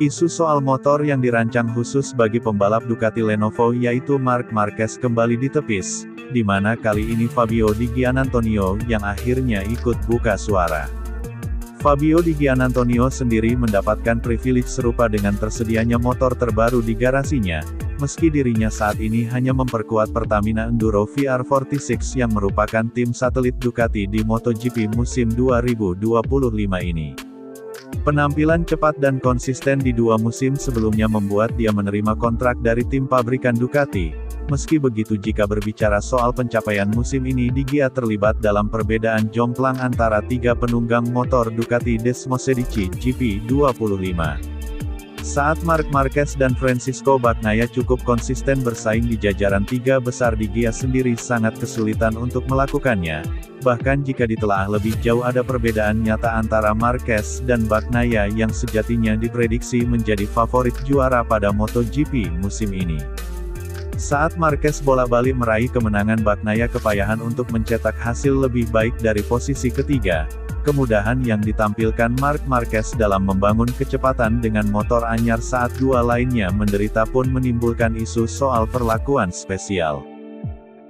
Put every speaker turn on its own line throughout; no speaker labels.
Isu soal motor yang dirancang khusus bagi pembalap Ducati Lenovo yaitu Marc Marquez kembali ditepis, di mana kali ini Fabio Di Giannantonio yang akhirnya ikut buka suara. Fabio Di Giannantonio sendiri mendapatkan privilege serupa dengan tersedianya motor terbaru di garasinya, meski dirinya saat ini hanya memperkuat Pertamina Enduro VR46 yang merupakan tim satelit Ducati di MotoGP musim 2025 ini. Penampilan cepat dan konsisten di dua musim sebelumnya membuat dia menerima kontrak dari tim pabrikan Ducati. Meski begitu, jika berbicara soal pencapaian musim ini, Di Gia terlibat dalam perbedaan jomplang antara tiga penunggang motor Ducati Desmosedici GP25. Saat Marc Marquez dan Francisco Bagnaia cukup konsisten bersaing di jajaran tiga besar, Di Gia sendiri sangat kesulitan untuk melakukannya. Bahkan jika ditelaah lebih jauh, ada perbedaan nyata antara Marquez dan Bagnaia yang sejatinya diprediksi menjadi favorit juara pada MotoGP musim ini. Saat Marquez bolak-balik meraih kemenangan, Bagnaia kepayahan untuk mencetak hasil lebih baik dari posisi ketiga. Kemudahan yang ditampilkan Marc Marquez dalam membangun kecepatan dengan motor anyar saat dua lainnya menderita pun menimbulkan isu soal perlakuan spesial.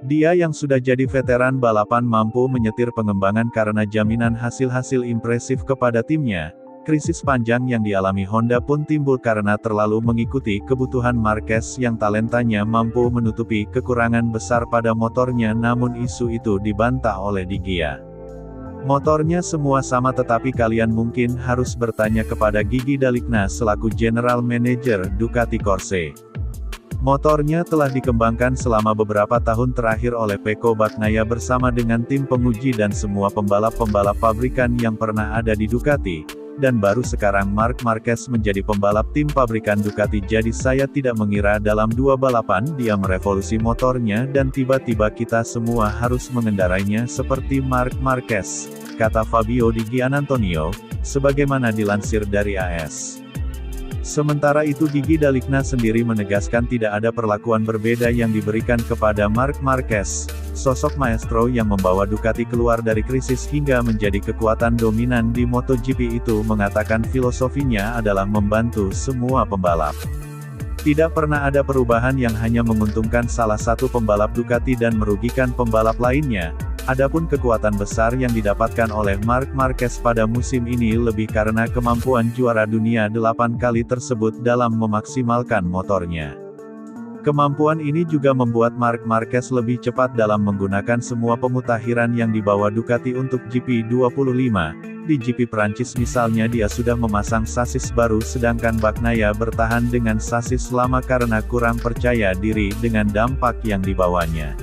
Dia yang sudah jadi veteran balapan mampu menyetir pengembangan karena jaminan hasil-hasil impresif kepada timnya. Krisis panjang yang dialami Honda pun timbul karena terlalu mengikuti kebutuhan Marquez yang talentanya mampu menutupi kekurangan besar pada motornya, namun isu itu dibantah oleh Di Gia. Motornya semua sama, tetapi kalian mungkin harus bertanya kepada Gigi Dalikna selaku General Manager Ducati Corse. Motornya telah dikembangkan selama beberapa tahun terakhir oleh Pecco Bagnaia bersama dengan tim penguji dan semua pembalap-pembalap pabrikan yang pernah ada di Ducati, dan baru sekarang Marc Marquez menjadi pembalap tim pabrikan Ducati. Jadi saya tidak mengira dalam dua balapan dia merevolusi motornya dan tiba-tiba kita semua harus mengendarainya seperti Marc Marquez, kata Fabio Di Giannantonio, sebagaimana dilansir dari AS. Sementara itu Gigi Dalikna sendiri menegaskan tidak ada perlakuan berbeda yang diberikan kepada Marc Marquez, sosok maestro yang membawa Ducati keluar dari krisis hingga menjadi kekuatan dominan di MotoGP itu. Mengatakan filosofinya adalah membantu semua pembalap. Tidak pernah ada perubahan yang hanya menguntungkan salah satu pembalap Ducati dan merugikan pembalap lainnya. Adapun kekuatan besar yang didapatkan oleh Marc Marquez pada musim ini lebih karena kemampuan juara dunia 8 kali tersebut dalam memaksimalkan motornya. Kemampuan ini juga membuat Marc Marquez lebih cepat dalam menggunakan semua pemutakhiran yang dibawa Ducati untuk GP25. Di GP Prancis misalnya dia sudah memasang sasis baru, sedangkan Bagnaia bertahan dengan sasis lama karena kurang percaya diri dengan dampak yang dibawanya.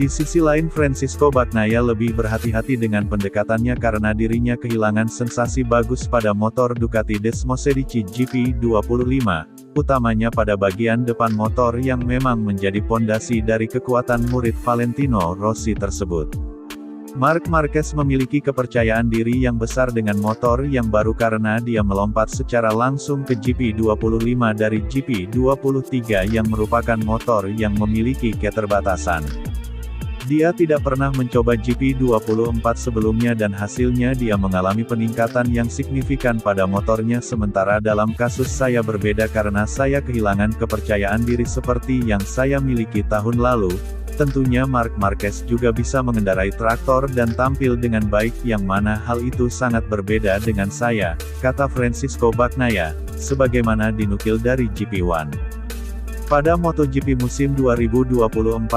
Di sisi lain Francisco Bagnaia lebih berhati-hati dengan pendekatannya karena dirinya kehilangan sensasi bagus pada motor Ducati Desmosedici GP25, utamanya pada bagian depan motor yang memang menjadi pondasi dari kekuatan murid Valentino Rossi tersebut. Marc Marquez memiliki kepercayaan diri yang besar dengan motor yang baru karena dia melompat secara langsung ke GP25 dari GP23 yang merupakan motor yang memiliki keterbatasan. Dia tidak pernah mencoba GP24 sebelumnya dan hasilnya dia mengalami peningkatan yang signifikan pada motornya, sementara dalam kasus saya berbeda karena saya kehilangan kepercayaan diri seperti yang saya miliki tahun lalu. Tentunya Marc Marquez juga bisa mengendarai traktor dan tampil dengan baik, yang mana hal itu sangat berbeda dengan saya, kata Francisco Bagnaia, sebagaimana dinukil dari GP1. Pada MotoGP musim 2024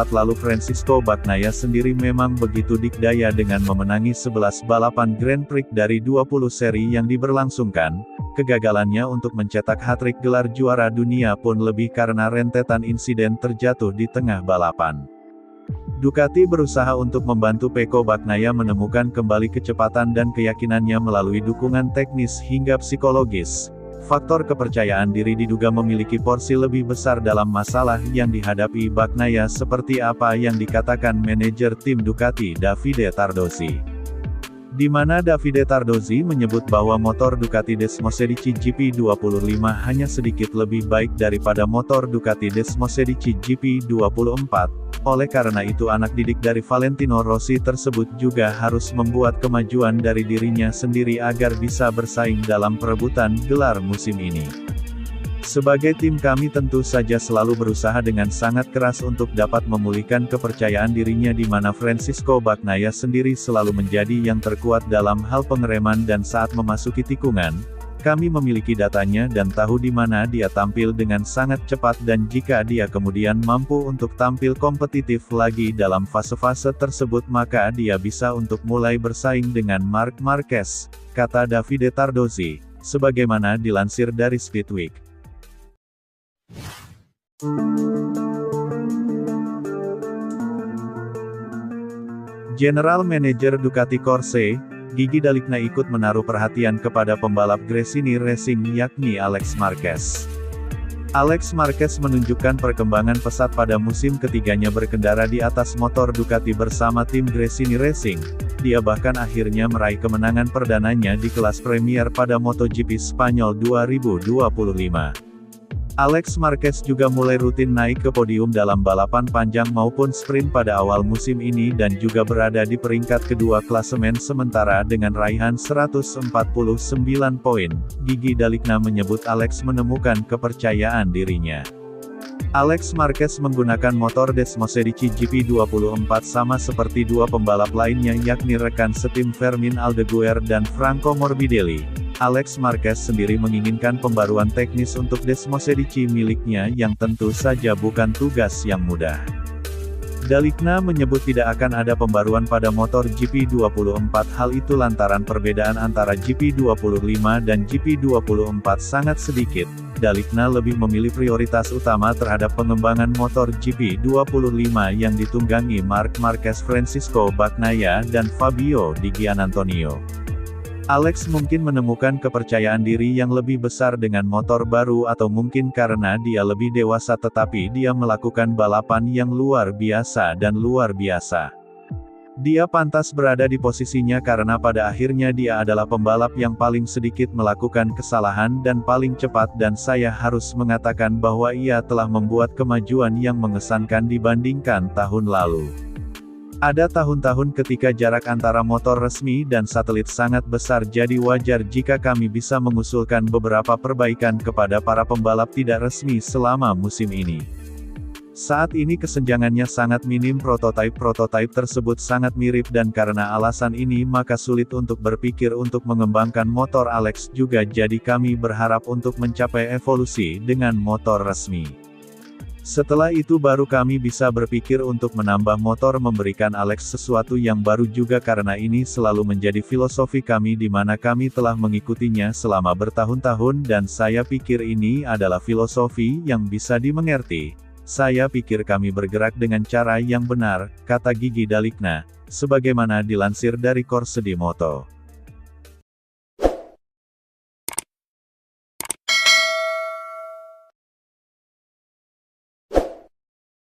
lalu Francisco Bagnaia sendiri memang begitu dikdaya dengan memenangi 11 balapan Grand Prix dari 20 seri yang diberlangsungkan. Kegagalannya untuk mencetak hat-trick gelar juara dunia pun lebih karena rentetan insiden terjatuh di tengah balapan. Ducati berusaha untuk membantu Pecco Bagnaia menemukan kembali kecepatan dan keyakinannya melalui dukungan teknis hingga psikologis. Faktor kepercayaan diri diduga memiliki porsi lebih besar dalam masalah yang dihadapi Bagnaia, seperti apa yang dikatakan manajer tim Ducati Davide Tardozzi. Di mana Davide Tardozzi menyebut bahwa motor Ducati Desmosedici GP25 hanya sedikit lebih baik daripada motor Ducati Desmosedici GP24. Oleh karena itu anak didik dari Valentino Rossi tersebut juga harus membuat kemajuan dari dirinya sendiri agar bisa bersaing dalam perebutan gelar musim ini. Sebagai tim kami tentu saja selalu berusaha dengan sangat keras untuk dapat memulihkan kepercayaan dirinya di mana Francisco Bagnaia sendiri selalu menjadi yang terkuat dalam hal pengereman dan saat memasuki tikungan. Kami memiliki datanya dan tahu di mana dia tampil dengan sangat cepat dan jika dia kemudian mampu untuk tampil kompetitif lagi dalam fase-fase tersebut maka dia bisa untuk mulai bersaing dengan Marc Marquez, kata Davide Tardozzi, sebagaimana dilansir dari Speedweek. General Manager Ducati Corse, Gigi D'Alicna ikut menaruh perhatian kepada pembalap Gresini Racing yakni Alex Marquez. Alex Marquez menunjukkan perkembangan pesat pada musim ketiganya berkendara di atas motor Ducati bersama tim Gresini Racing. Dia bahkan akhirnya meraih kemenangan perdananya di kelas Premier pada MotoGP Spanyol 2025. Alex Marquez juga mulai rutin naik ke podium dalam balapan panjang maupun sprint pada awal musim ini dan juga berada di peringkat kedua klasemen sementara dengan raihan 149 poin. Gigi D'Alicna menyebut Alex menemukan kepercayaan dirinya. Alex Marquez menggunakan motor Desmosedici GP24 sama seperti dua pembalap lainnya yakni rekan setim Fermin Aldeguer dan Franco Morbidelli. Alex Marquez sendiri menginginkan pembaruan teknis untuk Desmosedici miliknya yang tentu saja bukan tugas yang mudah. D'Alicna menyebut tidak akan ada pembaruan pada motor GP24 hal itu lantaran perbedaan antara GP25 dan GP24 sangat sedikit. D'Alicna lebih memilih prioritas utama terhadap pengembangan motor GP25 yang ditunggangi Marc Marquez, Francisco Bagnaia dan Fabio Di Giannantonio. Alex mungkin menemukan kepercayaan diri yang lebih besar dengan motor baru atau mungkin karena dia lebih dewasa tetapi dia melakukan balapan yang luar biasa dan luar biasa. Dia pantas berada di posisinya karena pada akhirnya dia adalah pembalap yang paling sedikit melakukan kesalahan dan paling cepat dan saya harus mengatakan bahwa ia telah membuat kemajuan yang mengesankan dibandingkan tahun lalu. Ada tahun-tahun ketika jarak antara motor resmi dan satelit sangat besar jadi wajar jika kami bisa mengusulkan beberapa perbaikan kepada para pembalap tidak resmi selama musim ini. Saat ini kesenjangannya sangat minim prototipe tersebut sangat mirip dan karena alasan ini maka sulit untuk berpikir untuk mengembangkan motor Alex juga jadi kami berharap untuk mencapai evolusi dengan motor resmi. Setelah itu baru kami bisa berpikir untuk menambah motor memberikan Alex sesuatu yang baru juga karena ini selalu menjadi filosofi kami di mana kami telah mengikutinya selama bertahun-tahun dan saya pikir ini adalah filosofi yang bisa dimengerti. Saya pikir kami bergerak dengan cara yang benar, kata Gigi D'Alicna, sebagaimana dilansir dari Corse di Moto.